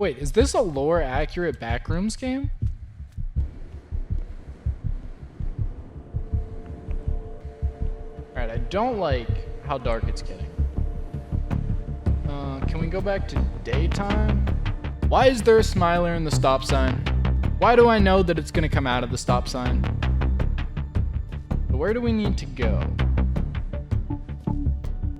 Wait, is this a lore-accurate Backrooms game? Alright, I don't like how dark it's getting. Can we go back to daytime? Why is there a smiler in the stop sign? Why do I know that it's gonna come out of the stop sign? Where do we need to go?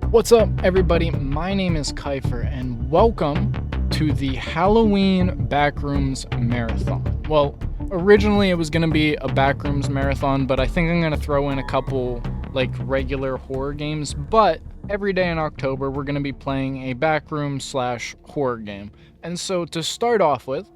What's up, everybody? My name is Kyphxr, and welcome to the Halloween Backrooms Marathon. Well, originally it was gonna be a Backrooms Marathon, but I think I'm gonna throw in a couple, like, regular horror games, but every day in October, we're going to be playing a backroom/horror game. And so to start off with,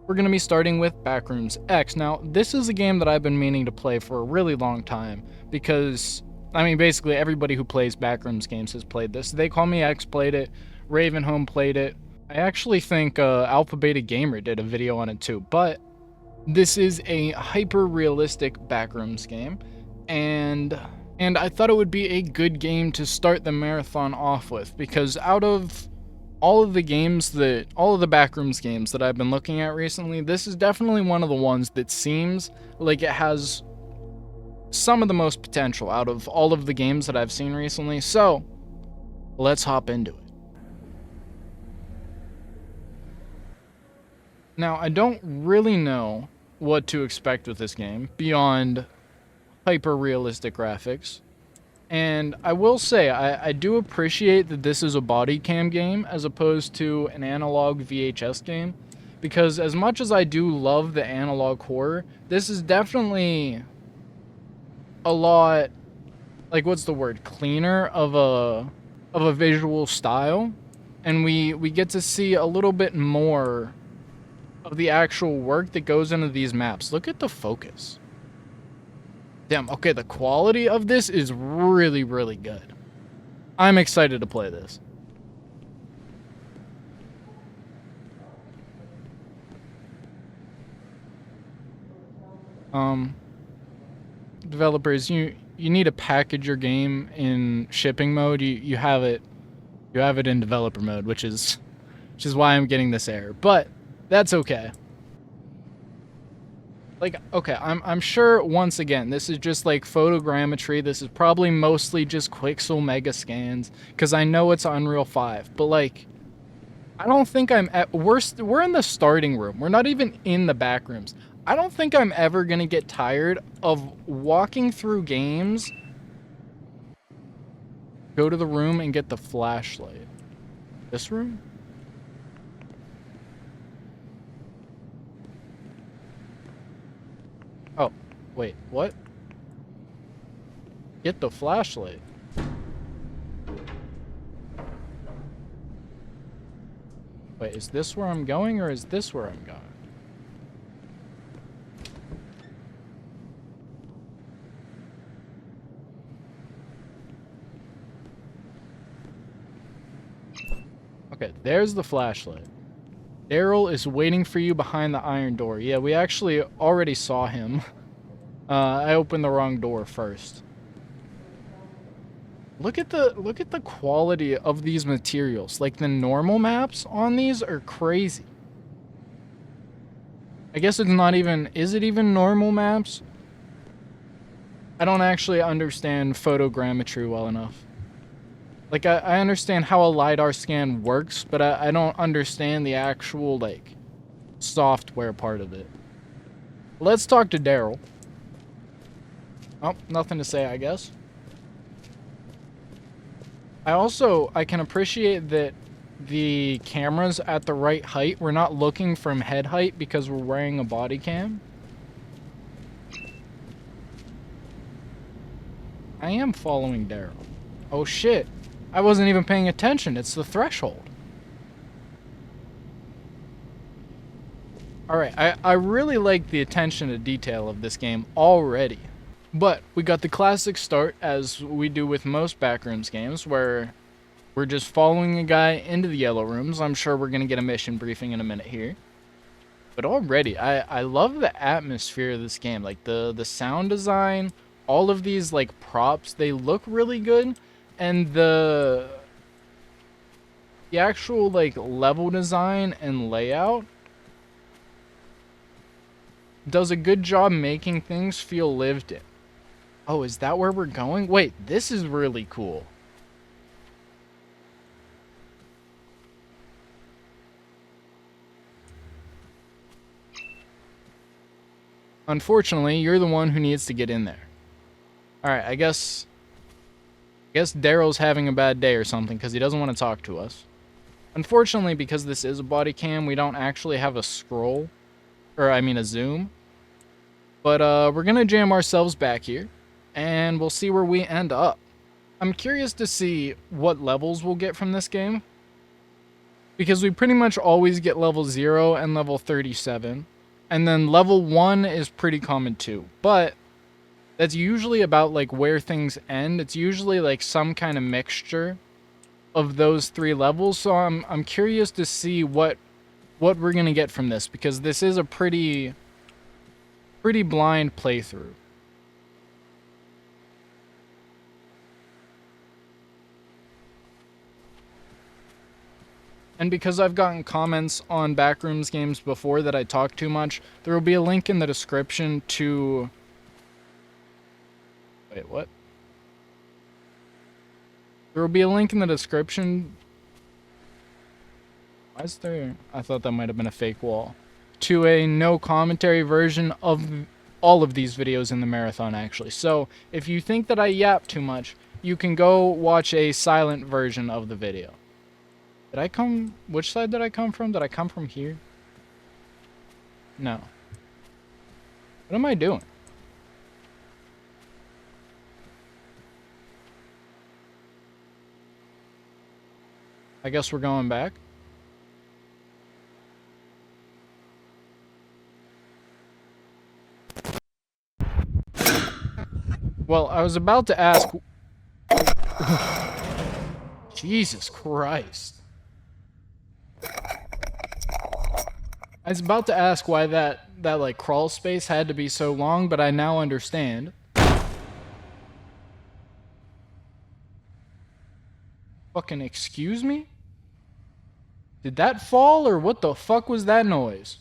we're going to be starting with Backrooms X. Now, this is a game that I've been meaning to play for a really long time because, I mean, basically everybody who plays Backrooms games has played this. They Call Me X played it, Ravenholm played it. I actually think Alpha Beta Gamer did a video on it too, but this is a hyper-realistic Backrooms game, and I thought it would be a good game to start the marathon off with, because out of all of the Backrooms games that I've been looking at recently, this is definitely one of the ones that seems like it has some of the most potential out of all of the games that I've seen recently. So let's hop into it. Now, I don't really know what to expect with this game beyond hyper-realistic graphics, and I will say I do appreciate that this is a body cam game as opposed to an analog VHS game, because as much as I do love the analog horror, this is definitely a lot, like, what's the word, cleaner of a visual style, and we get to see a little bit more of the actual work that goes into these maps. Look at the focus. Damn, okay, the quality of this is really, really good. I'm excited to play this. Developers, you need to package your game in shipping mode. You have it in developer mode, which is why I'm getting this error. But that's okay. Like, okay, I'm sure, once again, this is just like photogrammetry. This is probably mostly just Quixel mega scans, because I know it's Unreal 5. But, like, I don't think we're in the starting room. We're not even in the back rooms. I don't think I'm ever going to get tired of walking through games, go to the room and get the flashlight. This room? Oh, wait, what? Get the flashlight. Wait, is this where I'm going, or is this where I'm going? Okay, there's the flashlight. Daryl is waiting for you behind the iron door. Yeah, we actually already saw him. I opened the wrong door first. Look at the quality of these materials. Like, the normal maps on these are crazy. I guess it's not even... Is it even normal maps? I don't actually understand photogrammetry well enough. Like, I understand how a LiDAR scan works, but I don't understand the actual, like, software part of it. Let's talk to Daryl. Oh, nothing to say, I guess. I can appreciate that the camera's at the right height. We're not looking from head height because we're wearing a body cam. I am following Daryl. Oh, shit. I wasn't even paying attention. It's the threshold. Alright, I really like the attention to detail of this game already. But we got the classic start, as we do with most Backrooms games, where we're just following a guy into the yellow rooms. I'm sure we're going to get a mission briefing in a minute here. But already, I love the atmosphere of this game. Like, the sound design, all of these, like, props, they look really good. And the the actual like level design and layout does a good job making things feel lived in. Oh, is that where we're going? Wait, this is really cool. Unfortunately, you're the one who needs to get in there. Alright, I guess Daryl's having a bad day or something because he doesn't want to talk to us. Unfortunately, because this is a body cam, we don't actually have a scroll. Or, I mean, a zoom. But, we're gonna jam ourselves back here, and we'll see where we end up. I'm curious to see what levels we'll get from this game. Because we pretty much always get level 0 and level 37. And then level 1 is pretty common too. But that's usually about like where things end. It's usually like some kind of mixture of those 3 levels. So I'm curious to see what we're gonna get from this, because this is a pretty blind playthrough. And because I've gotten comments on Backrooms games before that I talk too much, there will be a link in the description to... Wait, what? There will be a link in the description... Why is there... I thought that might have been a fake wall. To a no commentary version of all of these videos in the marathon, actually. So, if you think that I yap too much, you can go watch a silent version of the video. Did I come... Which side did I come from? Did I come from here? No. What am I doing? I guess we're going back. Well, I was about to ask... Jesus Christ. I was about to ask why that like crawl space had to be so long, but I now understand. Fucking excuse me? Did that fall, or what the fuck was that noise?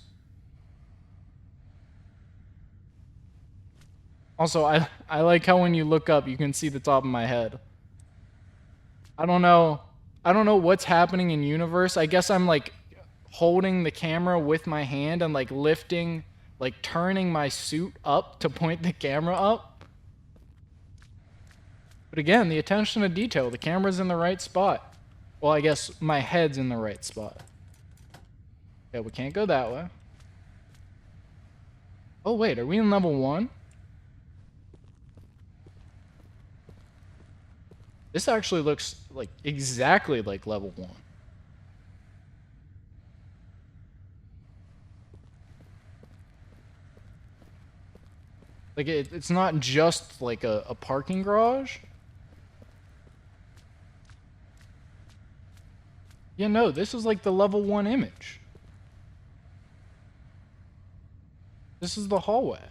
Also, I like how when you look up, you can see the top of my head. I don't know what's happening in universe. I guess I'm like holding the camera with my hand and like lifting, like turning my suit up to point the camera up. But again, the attention to detail, the camera's in the right spot. Well, I guess my head's in the right spot. Okay, we can't go that way. Oh wait, are we in level 1? This actually looks like exactly like level 1. Like it's not just like a parking garage. Yeah, no, this is like the level 1 image. This is the hallway.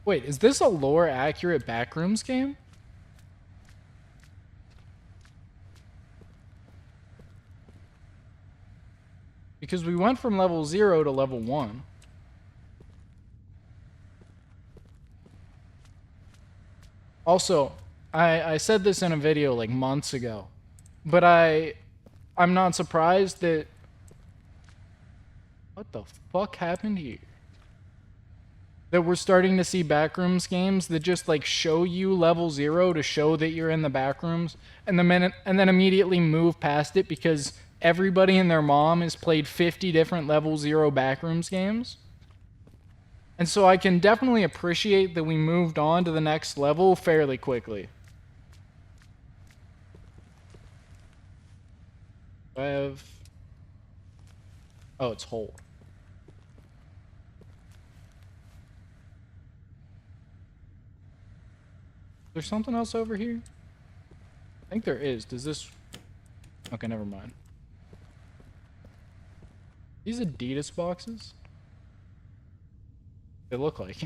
Wait, is this a lore accurate Backrooms game? Because we went from level 0 to level 1. Also, I said this in a video like months ago, but I'm not surprised that... What the fuck happened here? That we're starting to see Backrooms games that just like show you level 0 to show that you're in the Backrooms, and then immediately move past it because everybody and their mom has played 50 different level 0 Backrooms games. And so I can definitely appreciate that we moved on to the next level fairly quickly. I have... Oh, it's hold. Is there something else over here? I think there is. Does this... Okay, never mind. These Adidas boxes? They look like...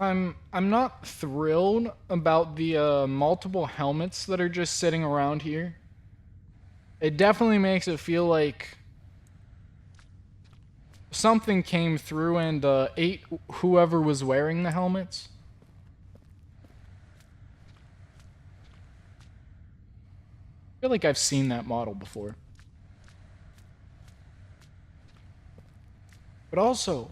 I'm not thrilled about the multiple helmets that are just sitting around here. It definitely makes it feel like something came through and ate whoever was wearing the helmets. I feel like I've seen that model before. But also,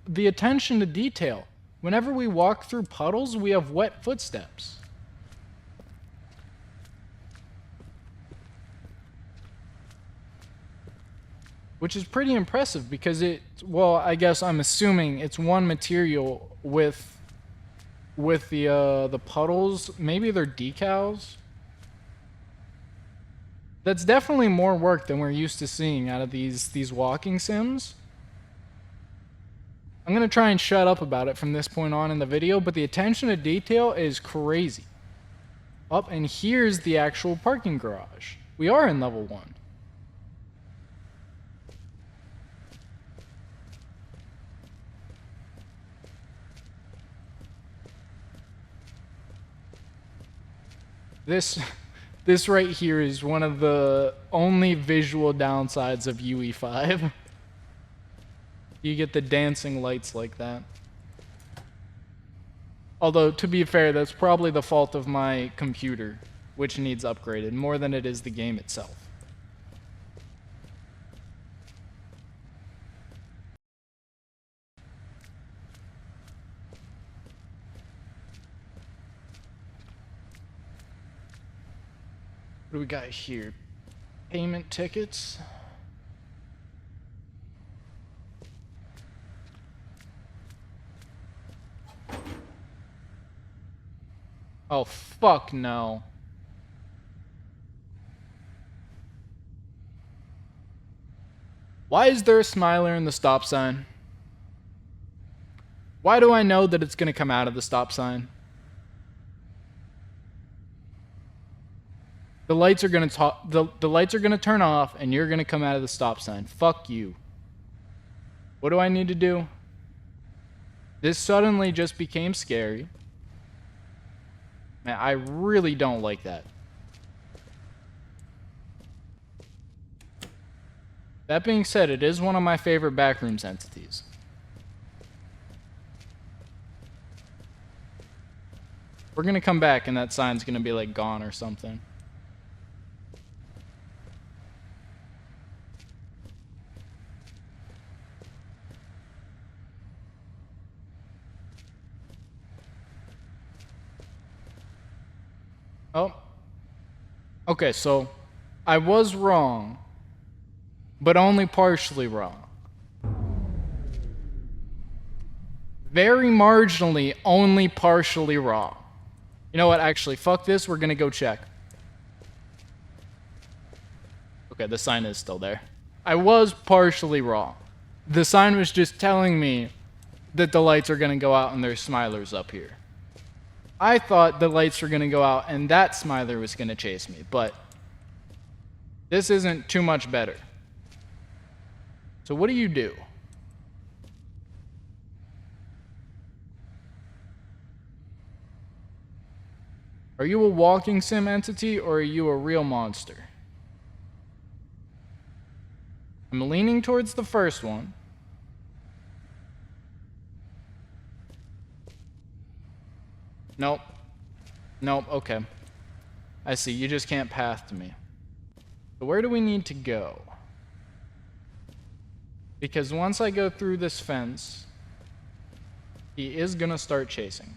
the attention to detail. Whenever we walk through puddles, we have wet footsteps. Which is pretty impressive because well, I guess I'm assuming it's one material with the puddles. Maybe they're decals. That's definitely more work than we're used to seeing out of these walking sims. I'm going to try and shut up about it from this point on in the video, but the attention to detail is crazy. Up, and here's the actual parking garage. We are in level 1. This right here is one of the only visual downsides of UE5. You get the dancing lights like that. Although, to be fair, that's probably the fault of my computer, which needs upgraded, more than it is the game itself. What do we got here? Payment tickets. Oh, fuck no. Why is there a smiler in the stop sign? Why do I know that it's gonna come out of the stop sign? The lights are gonna the lights are gonna turn off and you're gonna come out of the stop sign. Fuck you. What do I need to do? This suddenly just became scary. Man, I really don't like that. That being said, it is one of my favorite Backrooms entities. We're gonna come back and that sign's gonna be like gone or something. Oh. Okay, so I was wrong, but only partially wrong. Very marginally, only partially wrong. You know what, actually, fuck this, we're gonna go check. Okay, the sign is still there. I was partially wrong. The sign was just telling me that the lights are gonna go out and there's smilers up here. I thought the lights were gonna go out and that smiler was gonna chase me, but this isn't too much better. So what do you do? Are you a walking sim entity or are you a real monster? I'm leaning towards the first one. Nope. Nope, okay. I see, you just can't path to me. So where do we need to go? Because once I go through this fence, he is gonna start chasing.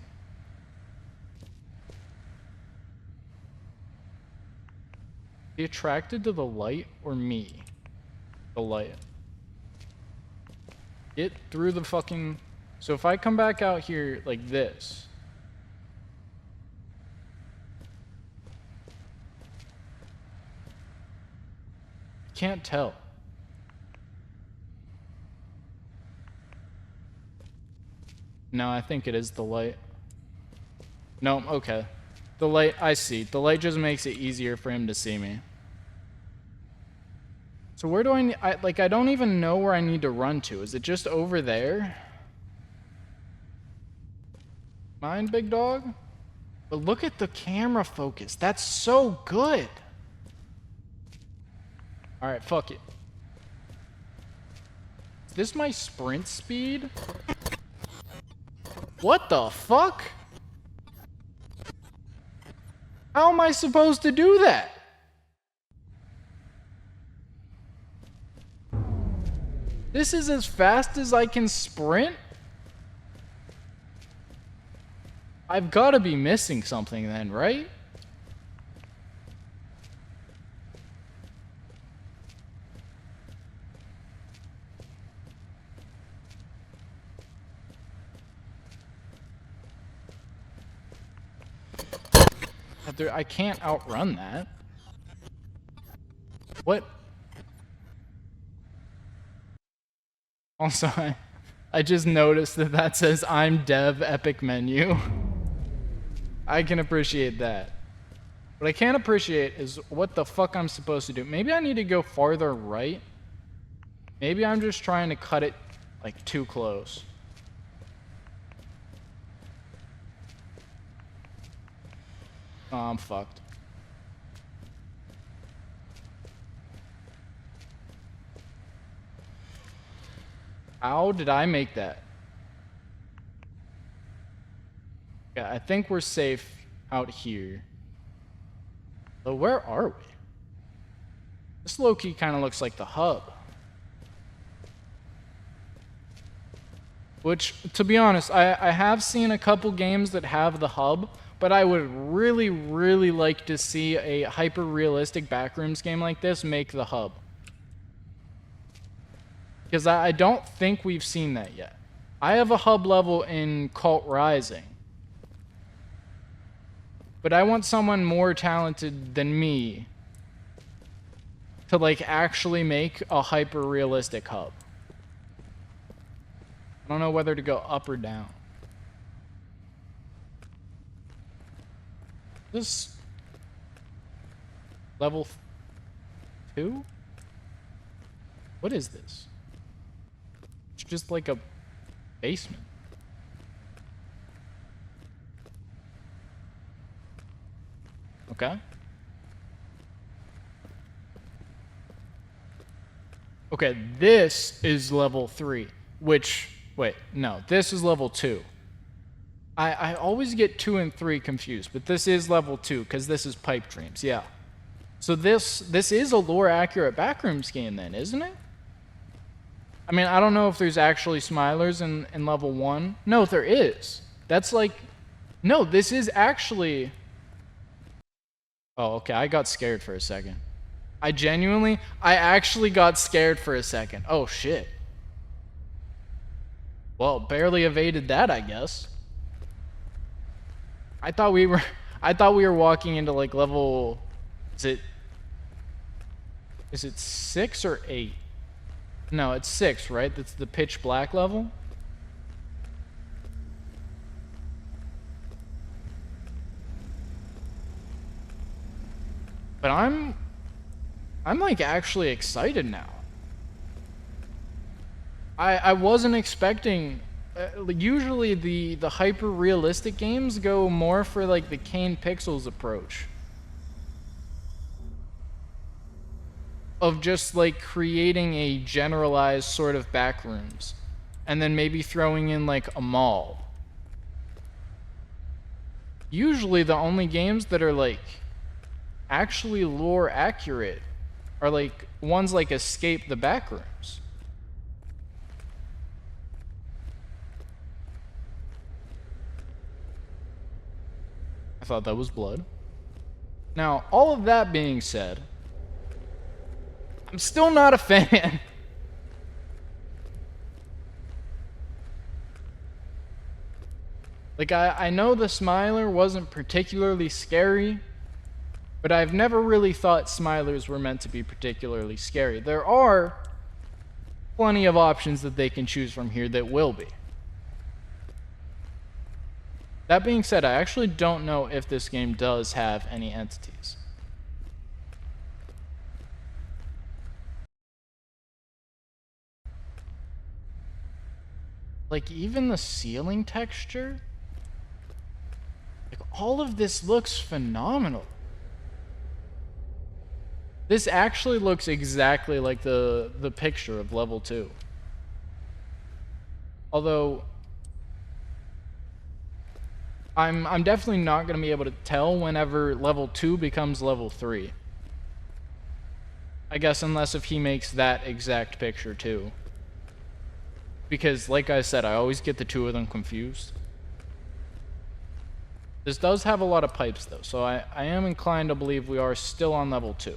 Is he attracted to the light or me? The light. Get through the fucking... So if I come back out here like this... Can't tell. No, I think it is the light. No, okay. The light, I see. The light just makes it easier for him to see me. So where do I don't even know where I need to run to. Is it just over there? Mine, big dog? But look at the camera focus. That's so good. Alright, fuck it. Is this my sprint speed? What the fuck? How am I supposed to do that? This is as fast as I can sprint? I've got to be missing something then, right? I can't outrun that. What? Also, I just noticed that says I'm dev epic menu. I can appreciate that. What I can't appreciate is what the fuck I'm supposed to do. Maybe I need to go farther right. Maybe I'm just trying to cut it like too close. Oh, I'm fucked. How did I make that? Yeah, I think we're safe out here. So where are we? This low-key kind of looks like the hub. Which, to be honest, I have seen a couple games that have the hub, but I would really, really like to see a hyper-realistic Backrooms game like this make the hub. Because I don't think we've seen that yet. I have a hub level in Kult Rising. But I want someone more talented than me to like actually make a hyper-realistic hub. I don't know whether to go up or down. This level 2? What is this? It's just like a basement. Okay. Okay, this is level 3, which, wait, no, this is level 2. I always get 2 and 3 confused, but this is level 2, because this is Pipe Dreams, yeah. So this is a lore-accurate Backrooms game then, isn't it? I mean, I don't know if there's actually Smilers in level 1. No, there is. That's like, no, this is actually... Oh, okay, I got scared for a second. I actually got scared for a second. Oh, shit. Well, barely evaded that, I guess. I thought we were walking into like level, is it 6 or 8? No, it's 6, right? That's the pitch black level. But I'm like actually excited now. I wasn't expecting. Usually the hyper realistic games go more for like the Kane Pixels approach of just like creating a generalized sort of Backrooms and then maybe throwing in like a mall. Usually the only games that are like actually lore accurate are like ones like Escape the Backrooms. I thought that was blood. Now, all of that being said, I'm still not a fan. Like, I know the Smiler wasn't particularly scary, but I've never really thought Smilers were meant to be particularly scary. There are plenty of options that they can choose from here that will be. That being said, I actually don't know if this game does have any entities. Like, even the ceiling texture? Like, all of this looks phenomenal. This actually looks exactly like the picture of level 2. Although I'm definitely not going to be able to tell whenever level 2 becomes level 3. I guess unless if he makes that exact picture too. Because like I said, I always get the two of them confused. This does have a lot of pipes though, so I am inclined to believe we are still on level 2.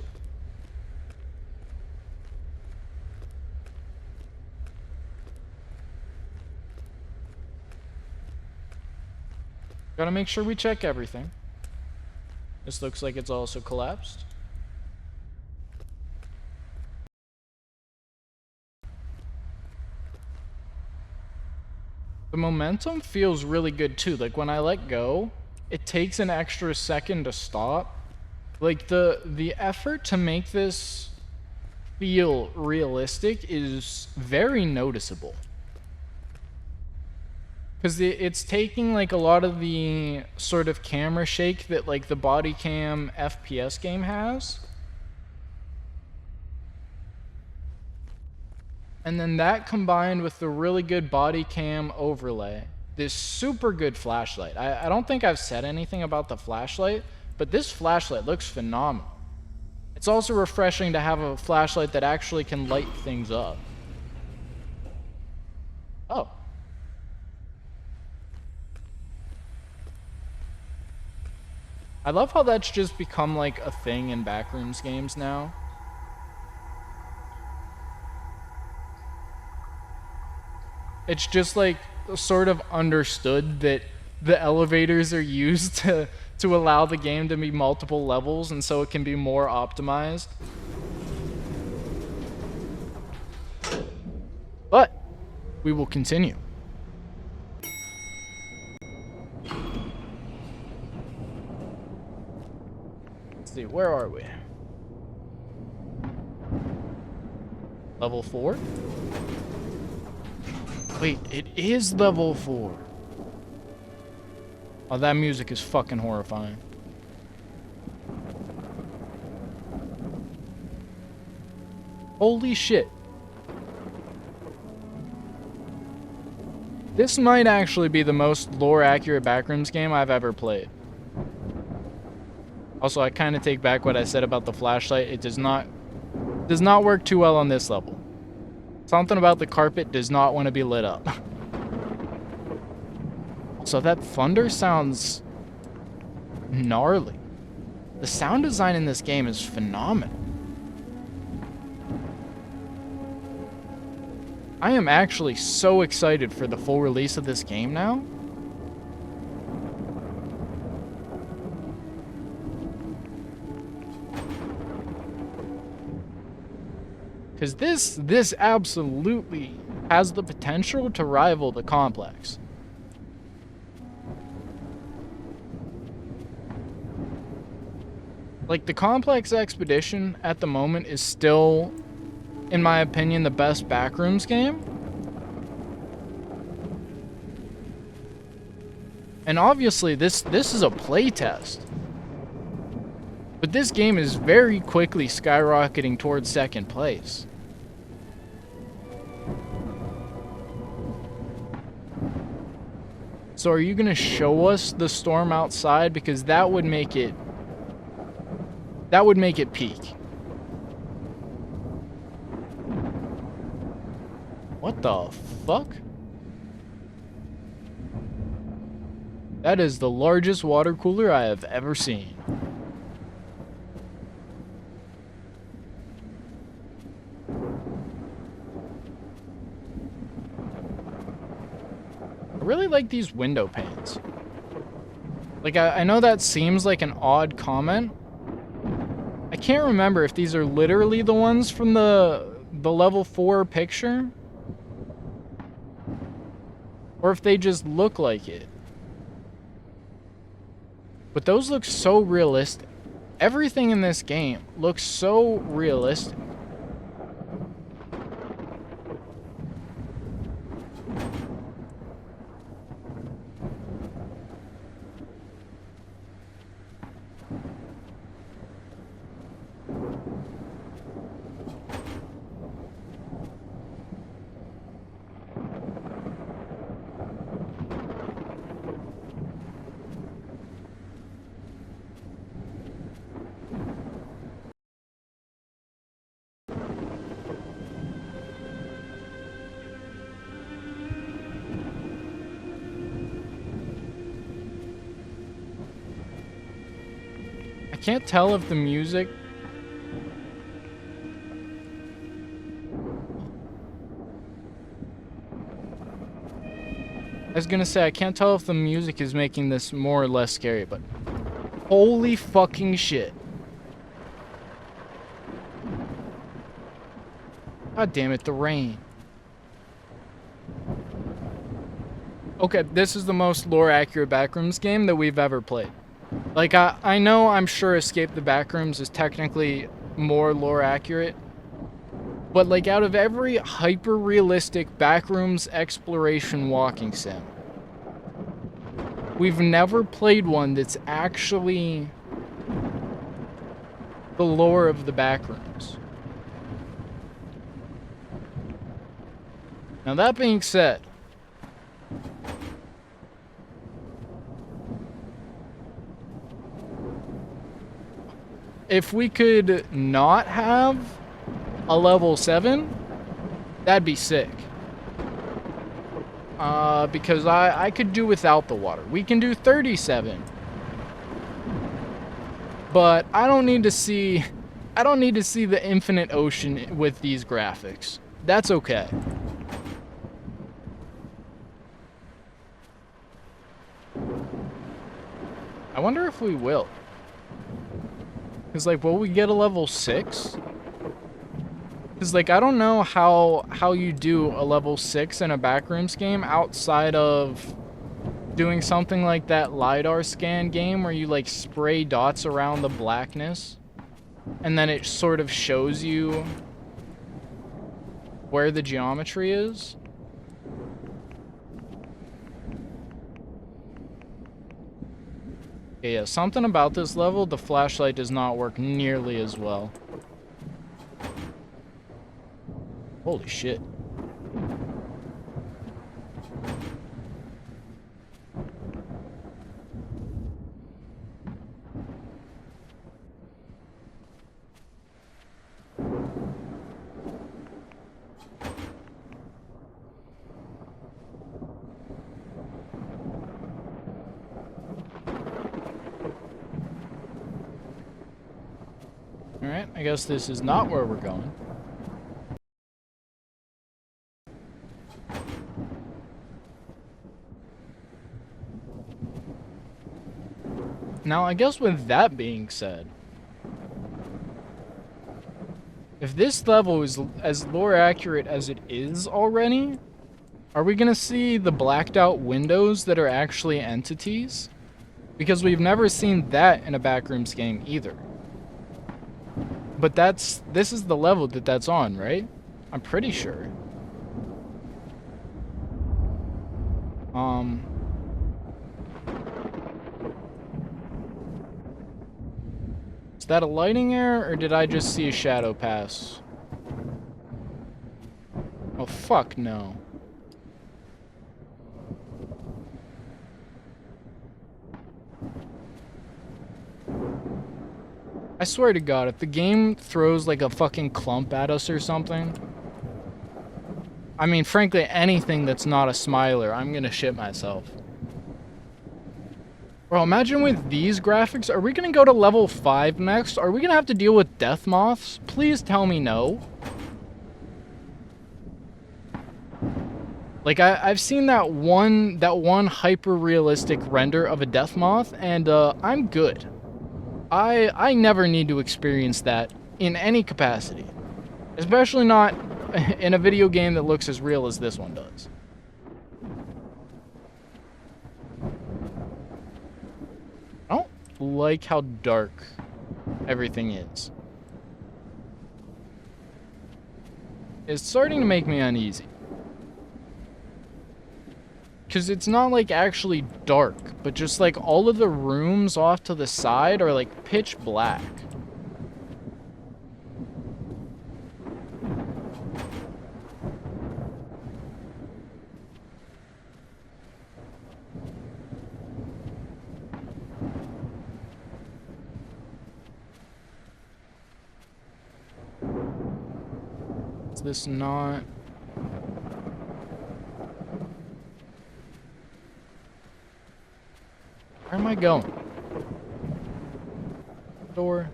Gotta make sure we check everything. This looks like it's also collapsed. The momentum feels really good too. Like when I let go, it takes an extra second to stop. Like the effort to make this feel realistic is very noticeable. Because it's taking like a lot of the sort of camera shake that like the body cam FPS game has. And then that combined with the really good body cam overlay, this super good flashlight. I don't think I've said anything about the flashlight, but this flashlight looks phenomenal. It's also refreshing to have a flashlight that actually can light things up. Oh. I love how that's just become like a thing in Backrooms games now. It's just like sort of understood that the elevators are used to allow the game to be multiple levels, and so it can be more optimized. But we will continue. Let's see, where are we? Level 4? Wait, it is level 4. Oh, that music is fucking horrifying. Holy shit. This might actually be the most lore-accurate Backrooms game I've ever played. Also, I kind of take back what I said about the flashlight. It does not work too well on this level. Something about the carpet does not want to be lit up. So that thunder sounds gnarly. The sound design in this game is phenomenal. I am actually so excited for the full release of this game now. Because this absolutely has the potential to rival the complex. Like, the complex expedition at the moment is still, in my opinion, the best Backrooms game. And obviously this is a playtest. But this game is very quickly skyrocketing towards second place. So are you going to show us the storm outside? Because that would make it peak. What the fuck? That is the largest water cooler I have ever seen. I really like these window panes. Like, I know that seems like an odd comment. I can't remember if these are literally the ones from the level 4 picture, or if they just look like it. But those look so realistic. Everything in this game looks so realistic. can't tell if the music... I was gonna say, I can't tell if the music is making this more or less scary, but... Holy fucking shit. God damn it, the rain. Okay, this is the most lore-accurate Backrooms game that we've ever played. Like, I know I'm sure Escape the Backrooms is technically more lore-accurate, but like, out of every hyper-realistic Backrooms exploration walking sim, we've never played one that's actually the lore of the Backrooms. Now, that being said, if we could not have a level 7, that'd be sick. Because I could do without the water. We can do 37. But I don't need to see the infinite ocean with these graphics. That's okay. I wonder if we will. Because, like, will we get a level 6? Because, like, I don't know how you do a level 6 in a Backrooms game outside of doing something like that LiDAR scan game where you, like, spray dots around the blackness. And then it sort of shows you where the geometry is. Yeah, something about this level, the flashlight does not work nearly as well. Holy shit. Alright, I guess this is not where we're going. Now, I guess with that being said, if this level is as lore accurate as it is already, are we gonna see the blacked out windows that are actually entities? Because we've never seen that in a Backrooms game either. But this is the level that's on, right? I'm pretty sure. Is that a lighting error, or did I just see a shadow pass? Oh, fuck no. I swear to God, if the game throws like a fucking clump at us or something, I mean, frankly, anything that's not a smiler, I'm gonna shit myself. Bro, imagine with these graphics, are we gonna go to level 5 next? Are we gonna have to deal with death moths? Please tell me no. Like, I've seen that one hyper-realistic render of a death moth, and I'm good. I never need to experience that in any capacity. Especially not in a video game that looks as real as this one does. I don't like how dark everything is. It's starting to make me uneasy. Because it's not like actually dark, but just like all of the rooms off to the side are like pitch black. Is this not... Where am I going? door?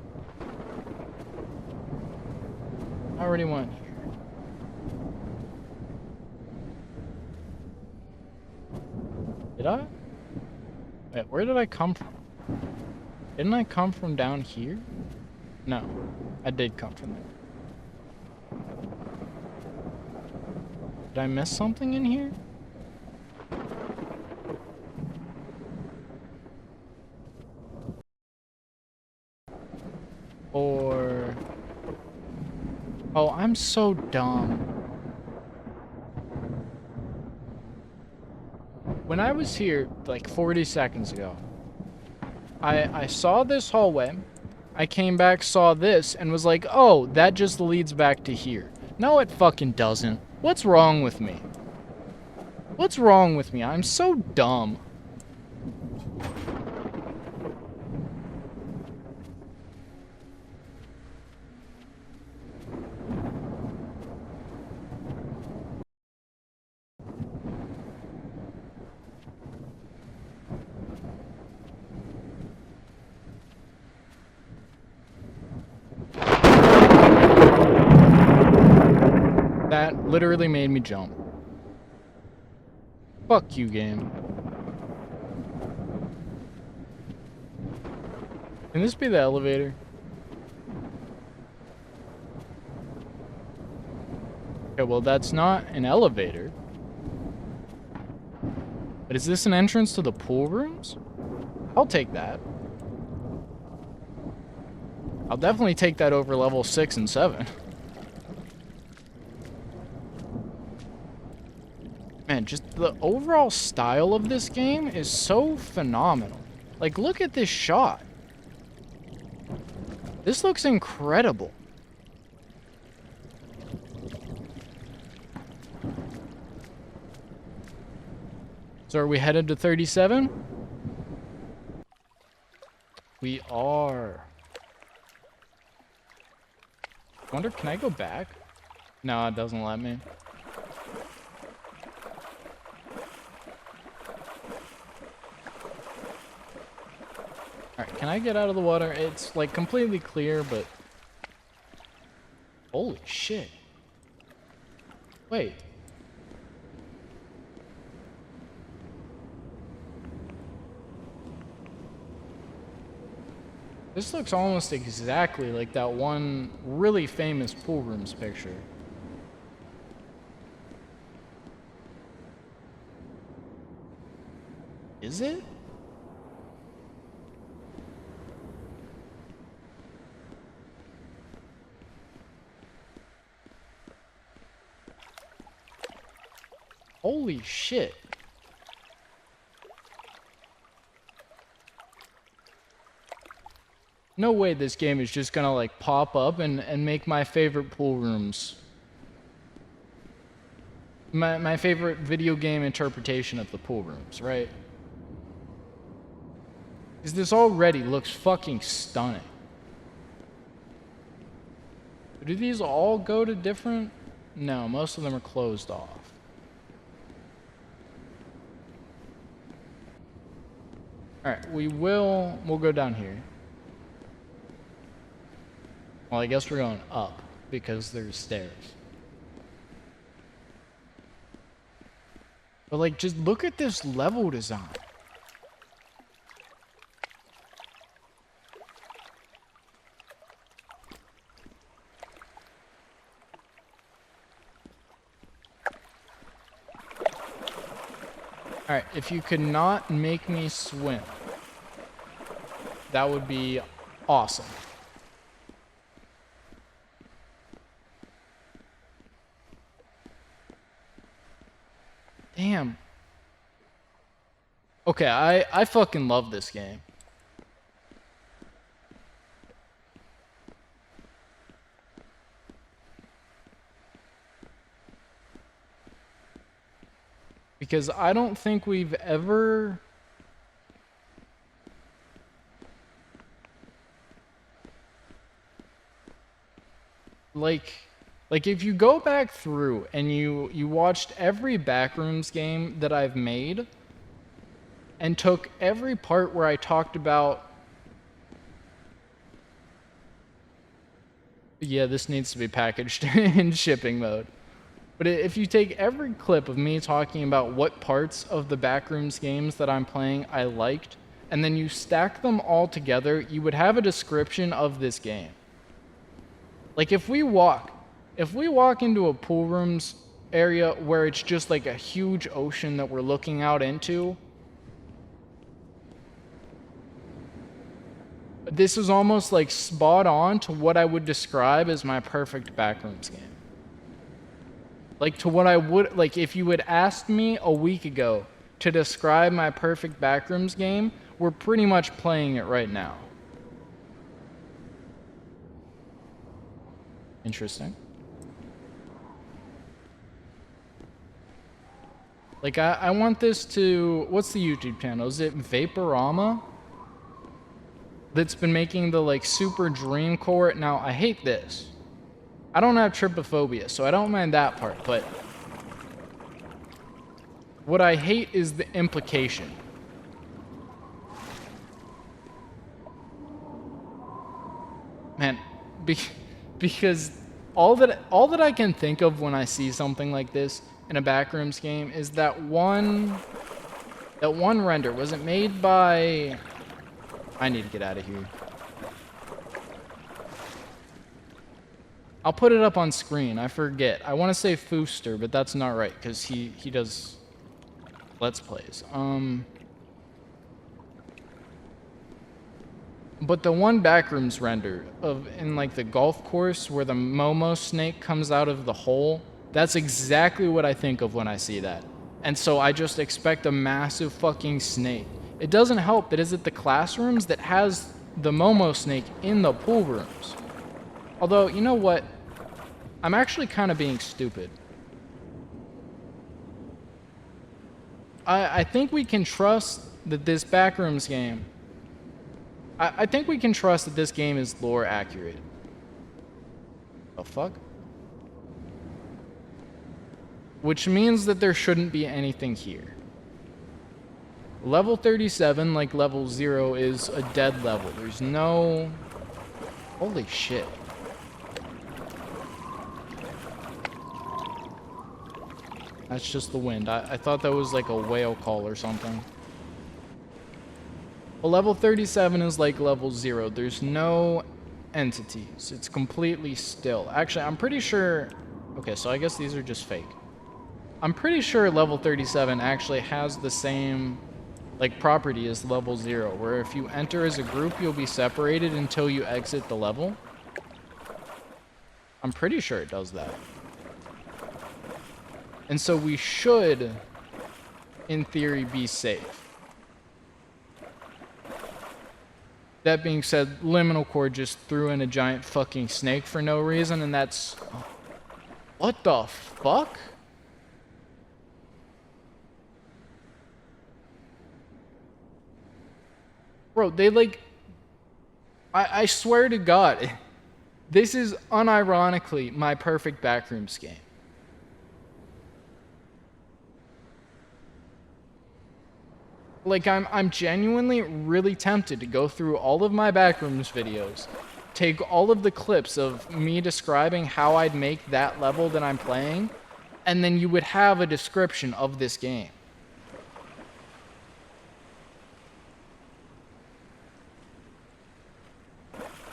I already went here. Did I? Wait, where did I come from? Didn't I come from down here? No, I did come from there. Did I miss something in here? Or... oh, I'm so dumb. When I was here, like 40 seconds ago, I saw this hallway, I came back, saw this, and was like, oh, that just leads back to here. No, it fucking doesn't. What's wrong with me? What's wrong with me? I'm so dumb. That literally made me jump. Fuck you, game. Can this be the elevator? Okay, well, that's not an elevator. But is this an entrance to the pool rooms? I'll take that. I'll definitely take that over level 6 and 7. Man, just the overall style of this game is so phenomenal. Like, look at this shot. This looks incredible. So are we headed to 37? We are. I wonder, can I go back? No, it doesn't let me. Alright, can I get out of the water? It's like completely clear, but... holy shit. Wait. This looks almost exactly like that one really famous pool rooms picture. Is it? Holy shit. No way this game is just gonna like pop up and make my favorite pool rooms. My favorite video game interpretation of the pool rooms, right? Because this already looks fucking stunning. Do these all go to different? No, most of them are closed off. Alright, we'll go down here. Well, I guess we're going up because there's stairs. But like, just look at this level design. Alright, if you could not make me swim, that would be awesome. Damn. Okay, I fucking love this game. Because I don't think we've ever... Like if you go back through and you watched every Backrooms game that I've made and took every part where I talked about Yeah, this needs to be packaged in shipping mode. But if you take every clip of me talking about what parts of the Backrooms games that I'm playing I liked, and then you stack them all together, you would have a description of this game. Like if we walk into a pool rooms area where it's just like a huge ocean that we're looking out into, this is almost like spot on to what I would describe as my perfect Backrooms game. Like to what I would, like if you had asked me a week ago to describe my perfect Backrooms game, we're pretty much playing it right now. Interesting. Like I want this to, what's the YouTube channel? Is it Vaporama? That's been making the like super dream core. Now I hate this. I don't have trypophobia, so I don't mind that part, but what I hate is the implication. Man, because all that I can think of when I see something like this in a Backrooms game is that one render. Was it made by... I need to get out of here. I'll put it up on screen. I forget. I want to say Fooster, but that's not right because he does Let's Plays. But the one Backrooms render of in like the golf course where the Momo snake comes out of the hole, that's exactly what I think of when I see that. And so I just expect a massive fucking snake. It doesn't help that is it the classrooms that has the Momo snake in the pool rooms. Although, you know what? I'm actually kind of being stupid. I think we can trust that this Backrooms game... I think we can trust that this game is lore accurate. The fuck? Which means that there shouldn't be anything here. Level 37, like level 0, is a dead level. There's no... Holy shit. That's just the wind. I thought that was like a whale call or something. Well, level 37 is like level 0. There's no entities. It's completely still. Actually, I'm pretty sure... Okay, so I guess these are just fake. I'm pretty sure level 37 actually has the same like property as level 0, where if you enter as a group, you'll be separated until you exit the level. I'm pretty sure it does that. And so we should, in theory, be safe. That being said, Liminal Core just threw in a giant fucking snake for no reason, and that's... What the fuck? Bro, they like... I swear to God, this is unironically my perfect Backrooms game. Like, I'm genuinely really tempted to go through all of my Backrooms videos, take all of the clips of me describing how I'd make that level that I'm playing, and then you would have a description of this game.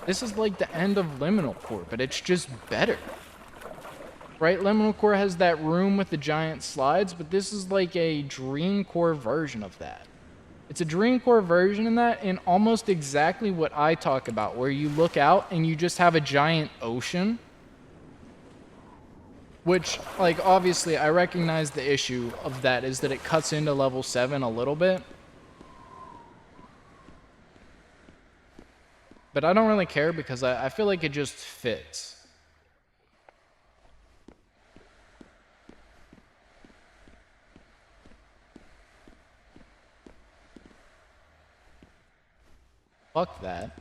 This is like the end of Liminal Core, but it's just better. Right? Liminal Core has that room with the giant slides, but this is like a Dream Core version of that. It's a Dream Core version in that in almost exactly what I talk about, where you look out and you just have a giant ocean. Which, like, obviously I recognize the issue of that is that it cuts into level 7 a little bit. But I don't really care because I feel like it just fits. Fuck that.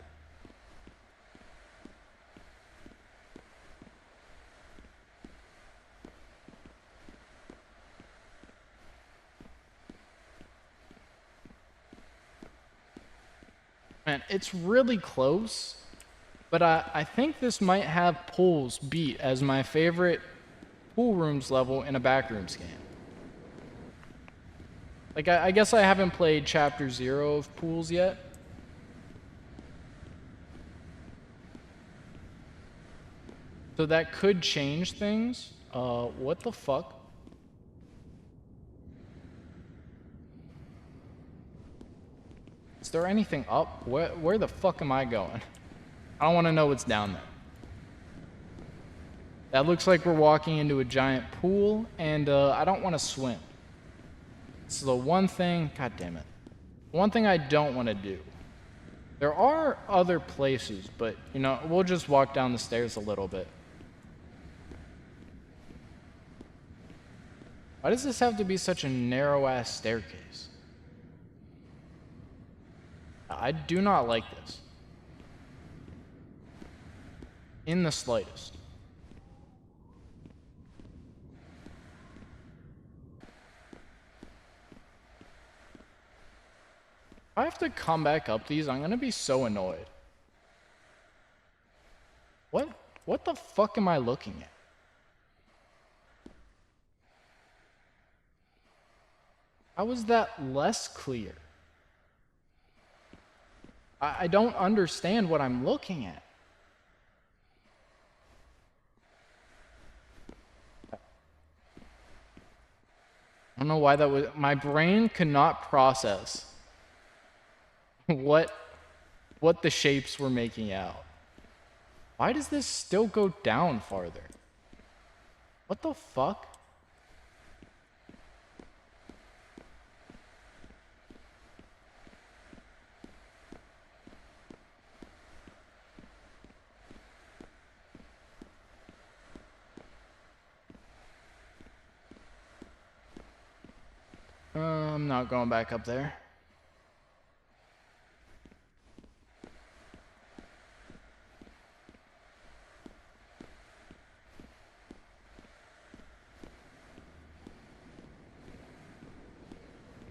Man, it's really close, But I think this might have pools beat as my favorite pool rooms level in a Backrooms game. Like, I guess I haven't played Chapter 0 of pools yet. So that could change things. What the fuck? Is there anything up? Where the fuck am I going? I don't want to know what's down there. That looks like we're walking into a giant pool, and I don't want to swim. It's the one thing, god damn it. One thing I don't want to do. There are other places, but, you know, we'll just walk down the stairs a little bit. Why does this have to be such a narrow-ass staircase? I do not like this. In the slightest. If I have to come back up these, I'm gonna be so annoyed. What the fuck am I looking at? How is that less clear? I don't understand what I'm looking at. I don't know why that was. My brain could not process what the shapes were making out. Why does this still go down farther? What the fuck? I'm not going back up there.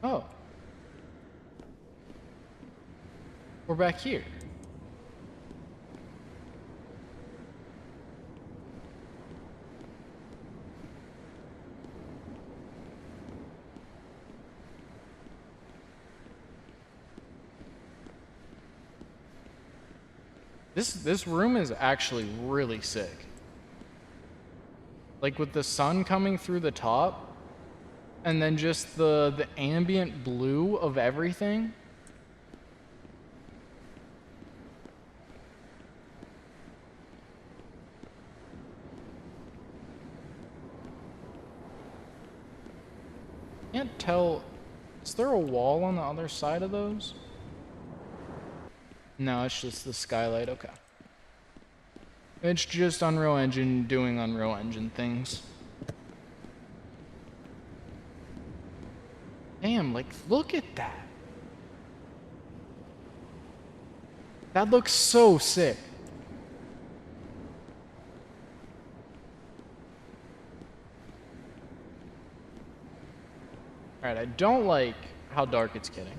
Oh. We're back here. This room is actually really sick. Like with the sun coming through the top, and then just the ambient blue of everything. Can't tell. Is there a wall on the other side of those? No, it's just the skylight. Okay. It's just Unreal Engine doing Unreal Engine things. Damn, like, look at that. That looks so sick. Alright, I don't like how dark it's getting.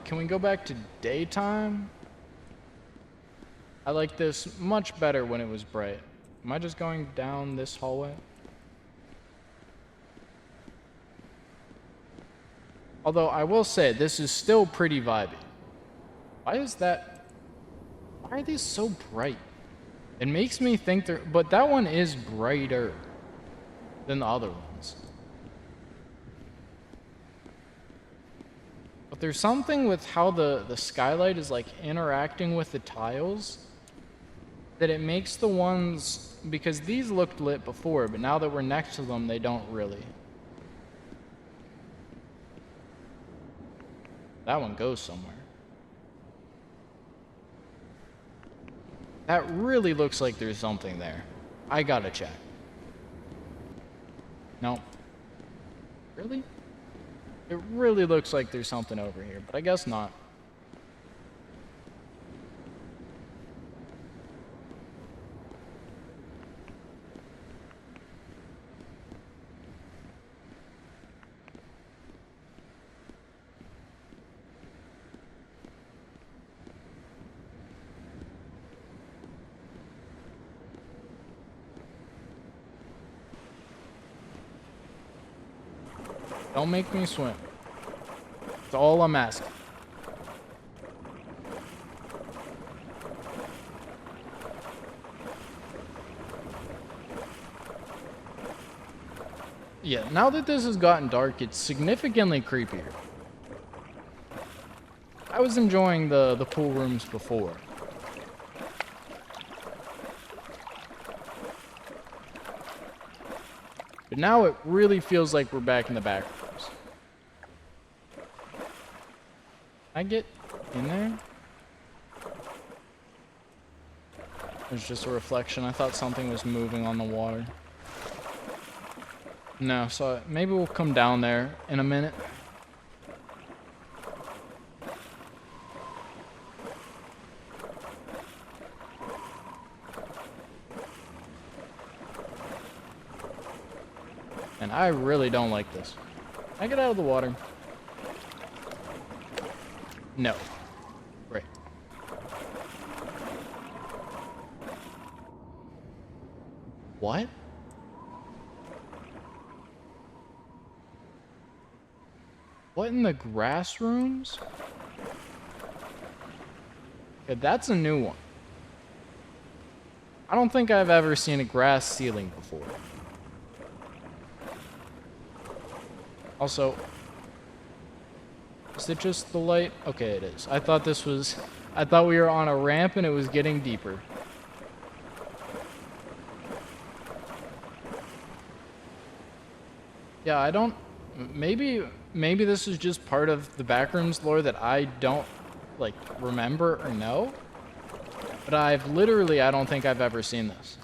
Can we go back to daytime? I like this much better when it was bright. Am I just going down this hallway? Although I will say, this is still pretty vibey. Why is that? Why are these so bright? It makes me think they're, but that one is brighter than the other ones. But there's something with how the skylight is like interacting with the tiles that it makes the ones, because these looked lit before, but now that we're next to them, they don't really. That one goes somewhere. That really looks like there's something there. I gotta check. No. Really? It really looks like there's something over here, but I guess not. Don't make me swim. That's all I'm asking. Yeah, now that this has gotten dark, it's significantly creepier. I was enjoying the pool rooms before. But now it really feels like we're back in the back rooms. Can I get in there? There's just a reflection. I thought something was moving on the water. No, so maybe we'll come down there in a minute. And I really don't like this. Can I get out of the water? No. Great. What? What in the grass rooms? Yeah, that's a new one. I don't think I've ever seen a grass ceiling before. Also, is it just the light? Okay, it is. I thought we were on a ramp and it was getting deeper. Yeah, I don't... Maybe this is just part of the Backrooms lore that I don't, like, remember or know. But I don't think I've ever seen this.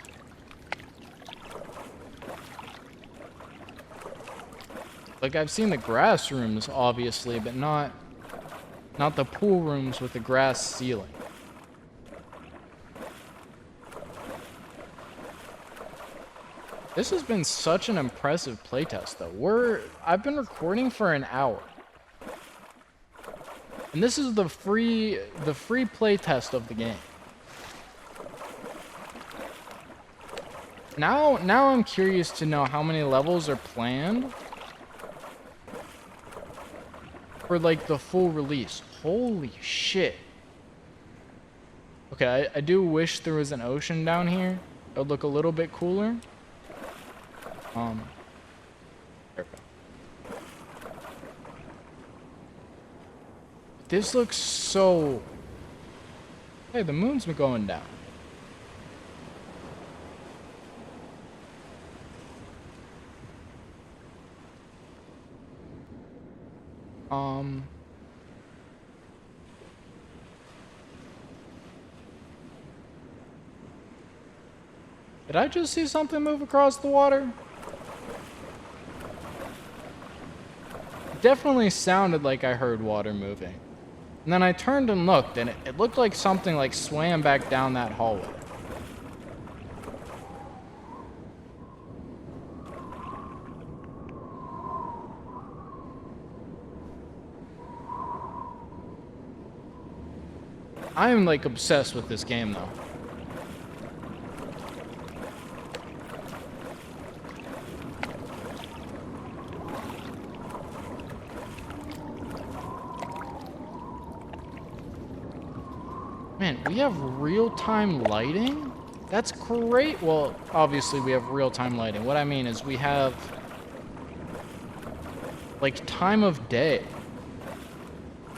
Like, I've seen the grass rooms, obviously, but not the pool rooms with the grass ceiling. This has been such an impressive playtest, though. I've been recording for an hour. And this is the free playtest of the game. Now I'm curious to know how many levels are planned for, like, the full release. Holy shit. Okay, I do wish there was an ocean down here. It would look a little bit cooler. There we go. This looks so... Hey, the moon's been going down. Did I just see something move across the water? It definitely sounded like I heard water moving. And then I turned and looked, and it looked like something like swam back down that hallway. I am, like, obsessed with this game, though. Man, we have real-time lighting? That's great. Well, obviously we have real-time lighting. What I mean is we have, like, time of day.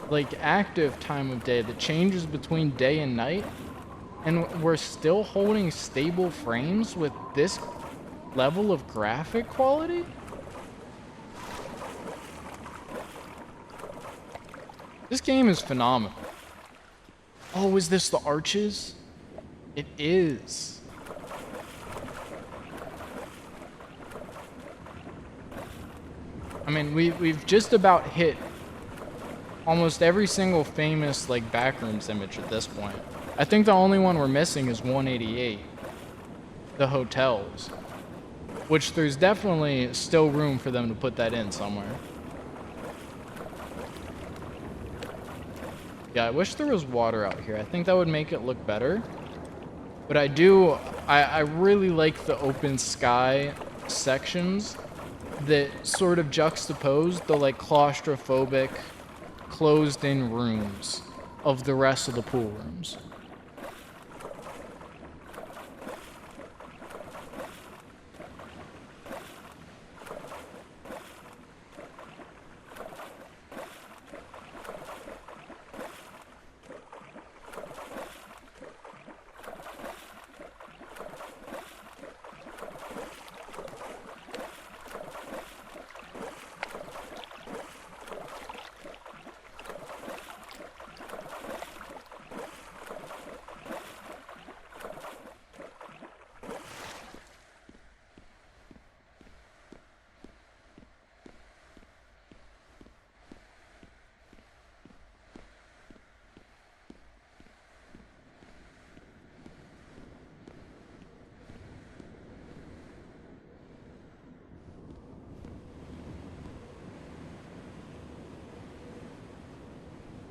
Like, active time of day that changes between day and night. And we're still holding stable frames with this level of graphic quality? This game is phenomenal. Oh, is this the arches? It is. I mean, we've just about hit almost every single famous, like, Backrooms image at this point. I think the only one we're missing is 188. The hotels. Which there's definitely still room for them to put that in somewhere. Yeah, I wish there was water out here. I think that would make it look better. But I really like the open sky sections that sort of juxtapose the like claustrophobic, closed-in rooms of the rest of the pool rooms.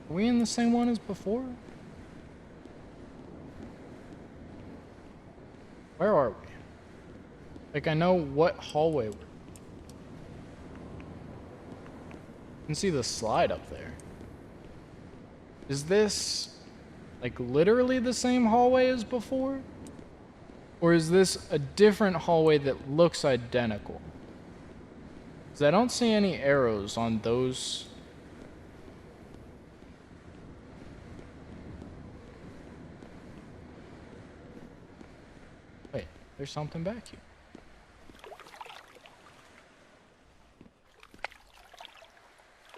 Are we in the same one as before? Where are we? Like, I know what hallway we're in. You can see the slide up there. Is this, like, literally the same hallway as before? Or is this a different hallway that looks identical? Because I don't see any arrows on those. Wait, there's something back here.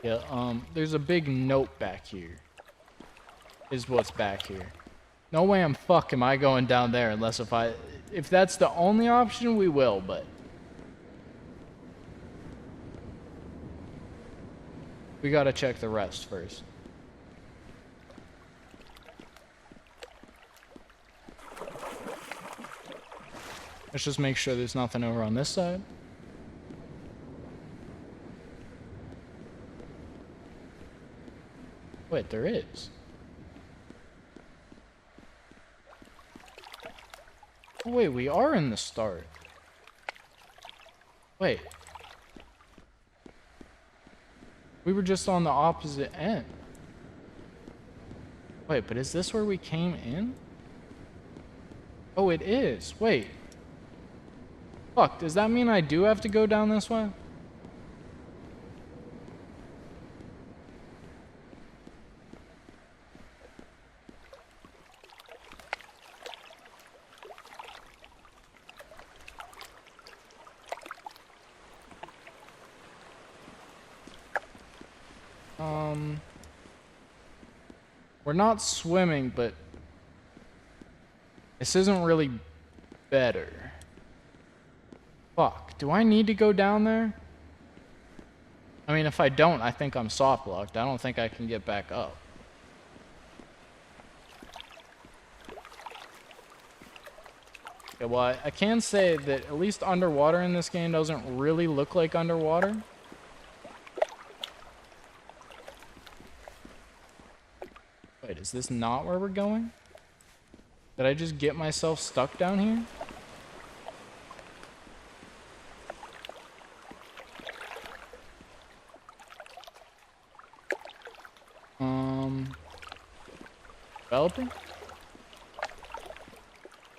Yeah, there's a big note back here. Is what's back here. No way am fuck am I going down there unless if that's the only option, we will, but we gotta check the rest first. Let's just make sure there's nothing over on this side. Wait, there is. Oh, wait, we are in the start. Wait. We were just on the opposite end. Wait, but is this where we came in? Oh, it is. Wait. Fuck, does that mean I do have to go down this way? We're not swimming, but this isn't really better. Fuck, do I need to go down there? I mean, if I don't, I think I'm soft locked. I don't think I can get back up. Okay, well, I can say that at least underwater in this game doesn't really look like underwater. Wait, is this not where we're going? Did I just get myself stuck down here? Developing?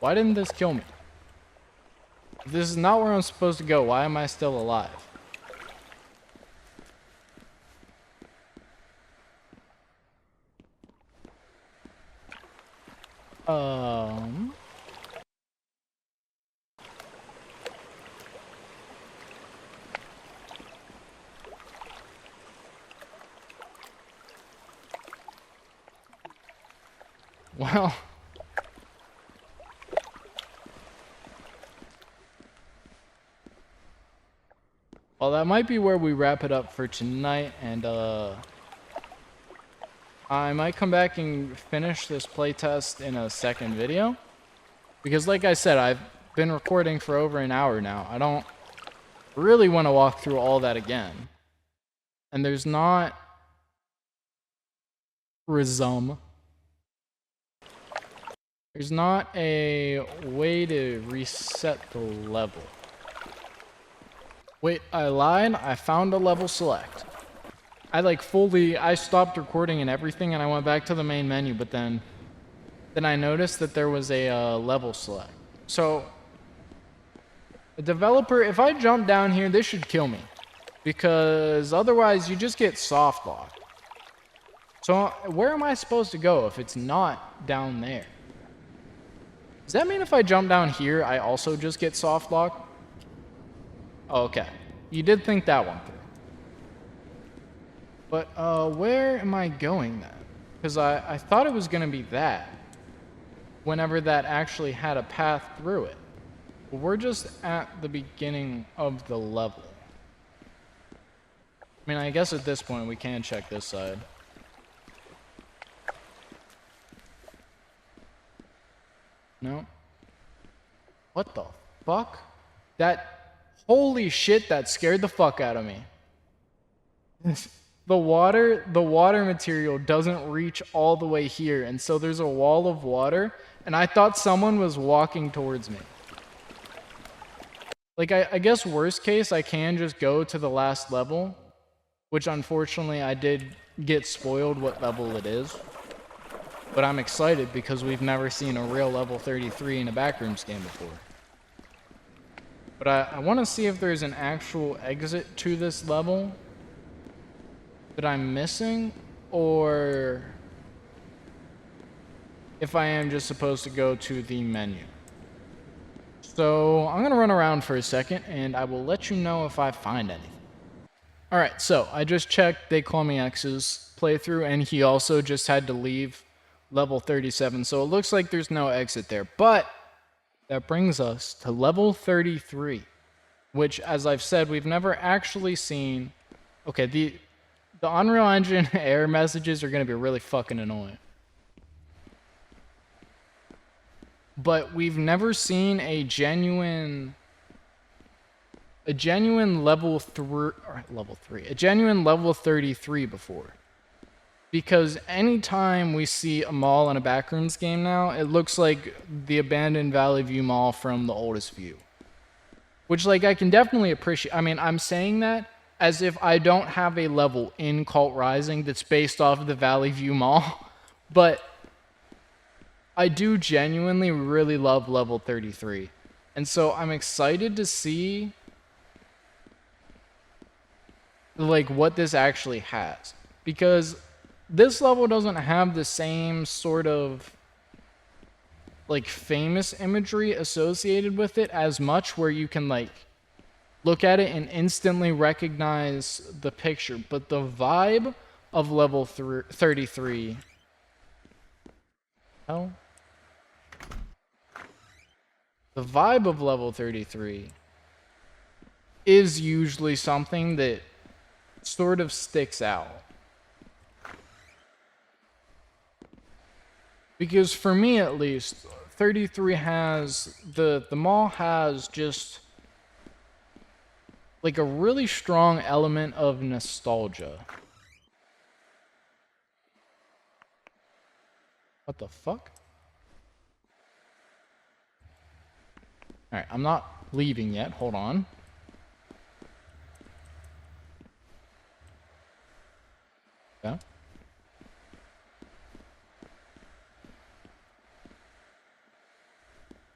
Why didn't this kill me? If this is not where I'm supposed to go, why am I still alive? Well, that might be where we wrap it up for tonight, and I might come back and finish this playtest in a second video. Because like I said, I've been recording for over an hour now. I don't really want to walk through all that again. And there's not resume. There's not a way to reset the level. Wait, I lied. I found a level select. I stopped recording and everything, and I went back to the main menu, but then I noticed that there was a level select. So, the developer, if I jump down here, this should kill me, because otherwise you just get soft locked. So, where am I supposed to go if it's not down there? Does that mean if I jump down here, I also just get soft locked? Oh, okay. You did think that one through. But, where am I going then? Because I thought it was going to be that. Whenever that actually had a path through it. But we're just at the beginning of the level. I mean, I guess at this point we can check this side. No. What the fuck? Holy shit, that scared the fuck out of me. The water material doesn't reach all the way here, and so there's a wall of water, and I thought someone was walking towards me. Like, I guess worst case, I can just go to the last level, which unfortunately I did get spoiled what level it is. But I'm excited because we've never seen a real level 33 in a Backrooms game before. But I want to see if there's an actual exit to this level that I'm missing, or if I am just supposed to go to the menu. So I'm going to run around for a second, and I will let you know if I find anything. Alright, so I just checked They Call Me X's playthrough, and he also just had to leave level 37, so it looks like there's no exit there. But that brings us to level 33, which, as I've said, we've never actually seen. Okay, the Unreal Engine error messages are going to be really fucking annoying. But we've never seen a genuine level 33 before. Because anytime we see a mall in a Backrooms game now, it looks like the abandoned Valley View Mall from the oldest view. Which, like, I can definitely appreciate. I mean, I'm saying that as if I don't have a level in Kult Rising that's based off of the Valley View Mall. But I do genuinely really love level 33. And so I'm excited to see, like, what this actually has. Because this level doesn't have the same sort of, like, famous imagery associated with it as much, where you can, like, look at it and instantly recognize the picture. But the vibe of level 33... Oh? The vibe of level 33 is usually something that sort of sticks out. Because for me, at least, 33 has the mall has just like a really strong element of nostalgia. What the fuck? Alright, I'm not leaving yet. Hold on. Yeah.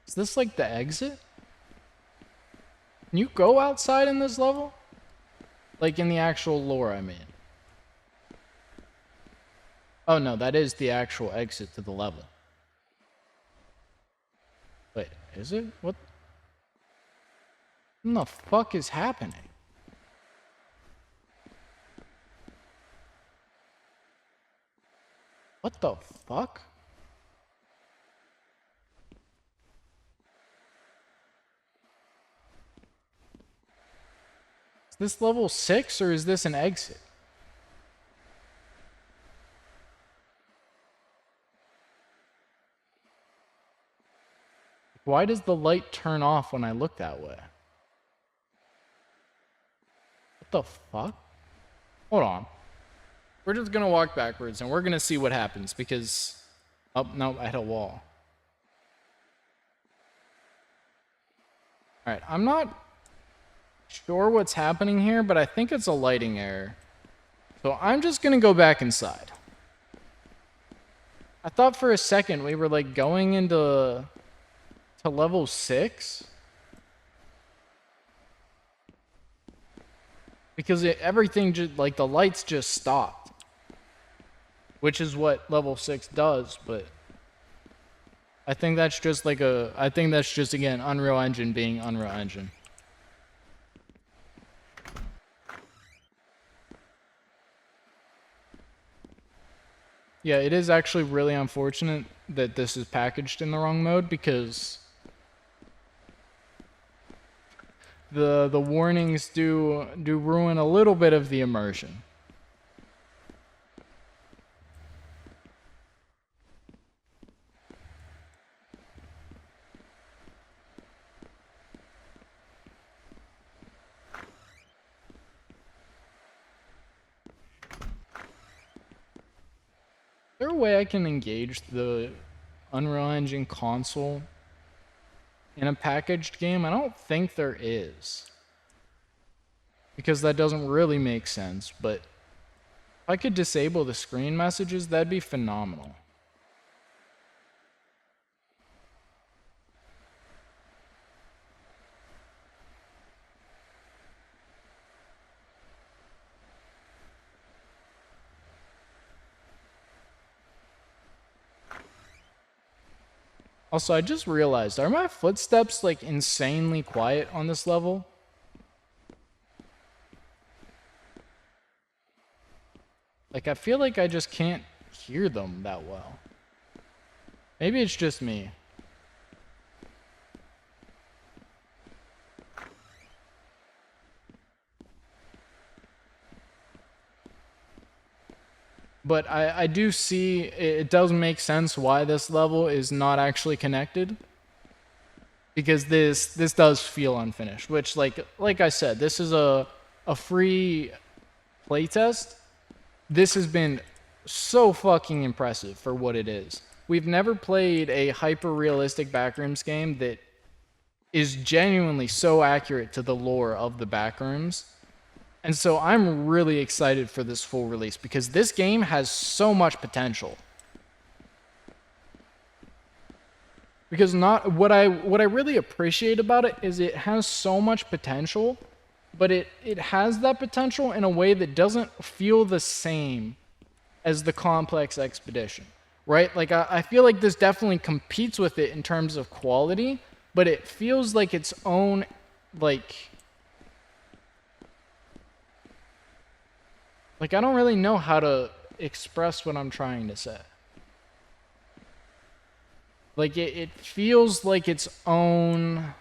Is this like the exit? Can you go outside in this level? Like in the actual lore, I mean. Oh no, that is the actual exit to the level. Wait, is it? What in the fuck is happening? What the fuck? Is this level 6 or is this an exit? Why does the light turn off when I look that way? What the fuck? Hold on. We're just gonna walk backwards and we're gonna see what happens because... Oh, no, I hit a wall. Alright, I'm not sure what's happening here, but I think it's a lighting error. So I'm just gonna go back inside. I thought for a second we were like going into level 6. Because everything just, like, the lights just stopped. Which is what level 6 does, but I think that's just like I think that's just, again, Unreal Engine being Unreal Engine. Yeah, it is actually really unfortunate that this is packaged in the wrong mode, because the warnings do ruin a little bit of the immersion. Is there a way I can engage the Unreal Engine console in a packaged game? I don't think there is, because that doesn't really make sense, but if I could disable the screen messages, that'd be phenomenal. Also, I just realized, are my footsteps like insanely quiet on this level? Like, I feel like I just can't hear them that well. Maybe it's just me. But I do see, it does make sense why this level is not actually connected. Because this does feel unfinished, which, like I said, this is a free playtest. This has been so fucking impressive for what it is. We've never played a hyper-realistic Backrooms game that is genuinely so accurate to the lore of the Backrooms. And so I'm really excited for this full release, because this game has so much potential. Because what I really appreciate about it is it has so much potential, but it has that potential in a way that doesn't feel the same as the Complex Expedition, right? Like, I feel like this definitely competes with it in terms of quality, but it feels like its own, like I don't really know how to express what I'm trying to say. Like, it feels like its own.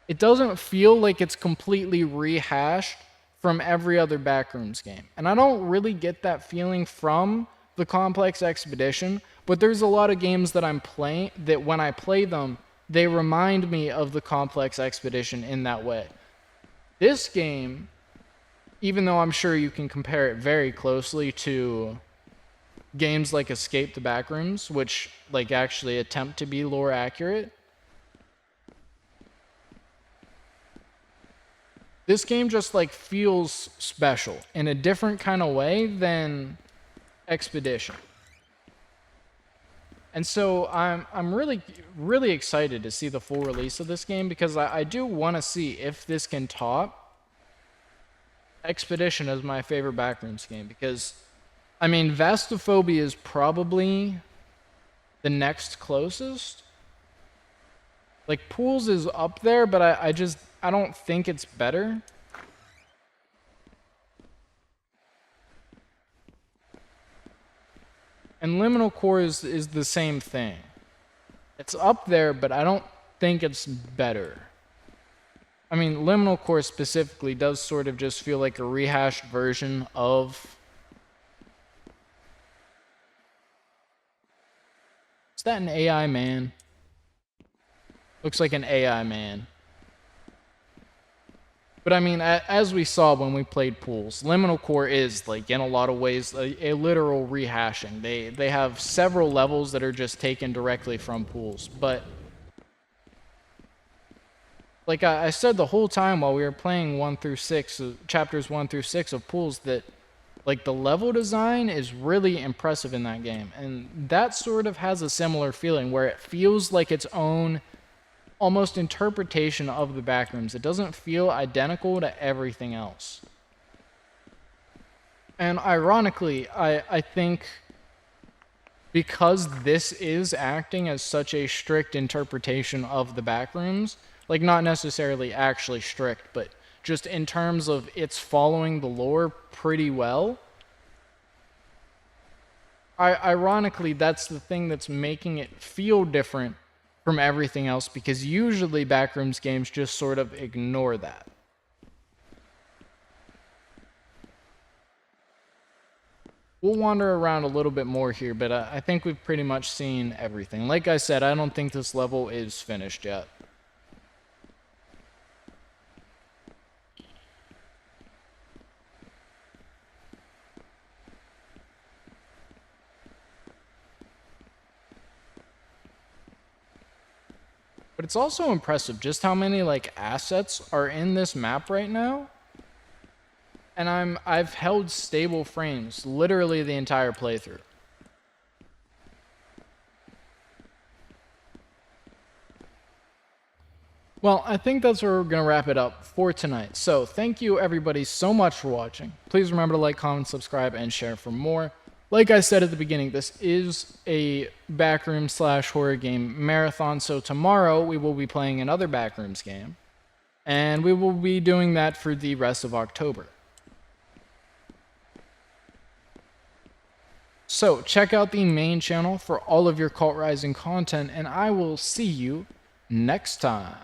It doesn't feel like it's completely rehashed from every other Backrooms game. And I don't really get that feeling from the Complex Expedition, but there's a lot of games that I'm playing that when I play them, they remind me of the Complex Expedition in that way. This game, even though I'm sure you can compare it very closely to games like Escape the Backrooms, which actually attempt to be lore accurate, this game just feels special in a different kind of way than Expedition. And so I'm really excited to see the full release of this game, because I do want to see if this can top Expedition as my favorite Backrooms game, because I mean, Vastophobia is probably the next closest. Like, Pools is up there, but I don't think it's better. And Liminal Core is the same thing. It's up there, but I don't think it's better. I mean, Liminal Core specifically does sort of just feel like a rehashed version of... Is that an AI man? Looks like an AI man. But I mean, as we saw when we played Pools, Liminal Core is, in a lot of ways, a literal rehashing. They have several levels that are just taken directly from Pools. But Like I said the whole time while we were playing 1 through 6, chapters 1 through 6 of Pools, that like the level design is really impressive in that game. And that sort of has a similar feeling where it feels like its own almost interpretation of the Backrooms. It doesn't feel identical to everything else. And ironically, I think because this is acting as such a strict interpretation of the Backrooms, like not necessarily actually strict, but just in terms of it's following the lore pretty well, ironically, that's the thing that's making it feel different from everything else, because usually Backrooms games just sort of ignore that. We'll wander around a little bit more here, but I think we've pretty much seen everything. Like I said, I don't think this level is finished yet. But it's also impressive just how many like assets are in this map right now. And I've held stable frames literally the entire playthrough. Well, I think that's where we're going to wrap it up for tonight. So thank you everybody so much for watching. Please remember to like, comment, subscribe, and share for more. Like I said at the beginning, this is a Backrooms / horror game marathon. So tomorrow we will be playing another Backrooms game. And we will be doing that for the rest of October. So check out the main channel for all of your Cult Rising content, and I will see you next time.